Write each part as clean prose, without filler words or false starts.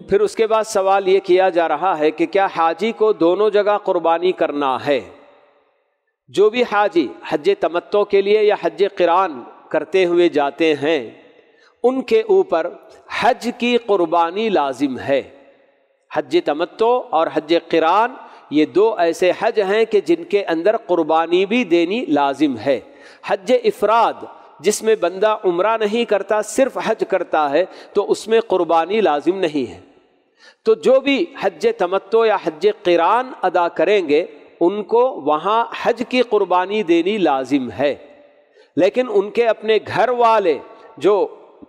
پھر اس کے بعد سوال یہ کیا جا رہا ہے کہ کیا حاجی کو دونوں جگہ قربانی کرنا ہے؟ جو بھی حاجی حج تمتع کے لیے یا حج قران کرتے ہوئے جاتے ہیں ان کے اوپر حج کی قربانی لازم ہے۔ حج تمتع اور حج قران یہ دو ایسے حج ہیں کہ جن کے اندر قربانی بھی دینی لازم ہے۔ حج افراد جس میں بندہ عمرہ نہیں کرتا صرف حج کرتا ہے تو اس میں قربانی لازم نہیں ہے۔ تو جو بھی حج تمتع یا حج قران ادا کریں گے ان کو وہاں حج کی قربانی دینی لازم ہے، لیکن ان کے اپنے گھر والے جو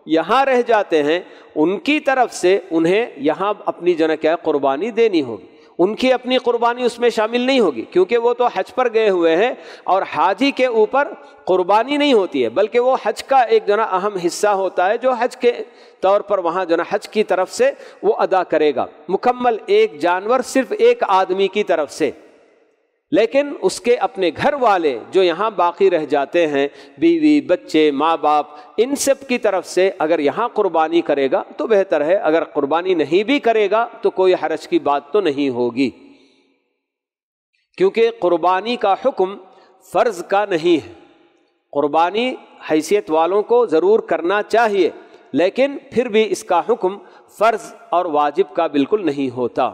یہاں رہ جاتے ہیں ان کی طرف سے انہیں یہاں اپنی قربانی دینی ہوگی۔ ان کی اپنی قربانی اس میں شامل نہیں ہوگی کیونکہ وہ تو حج پر گئے ہوئے ہیں، اور حاجی کے اوپر قربانی نہیں ہوتی ہے بلکہ وہ حج کا ایک اہم حصہ ہوتا ہے جو حج کے طور پر وہاں حج کی طرف سے وہ ادا کرے گا، مکمل ایک جانور صرف ایک آدمی کی طرف سے۔ لیکن اس کے اپنے گھر والے جو یہاں باقی رہ جاتے ہیں، بیوی بچے ماں باپ، ان سب کی طرف سے اگر یہاں قربانی کرے گا تو بہتر ہے، اگر قربانی نہیں بھی کرے گا تو کوئی حرج کی بات تو نہیں ہوگی، کیونکہ قربانی کا حکم فرض کا نہیں ہے۔ قربانی حیثیت والوں کو ضرور کرنا چاہیے، لیکن پھر بھی اس کا حکم فرض اور واجب کا بالکل نہیں ہوتا۔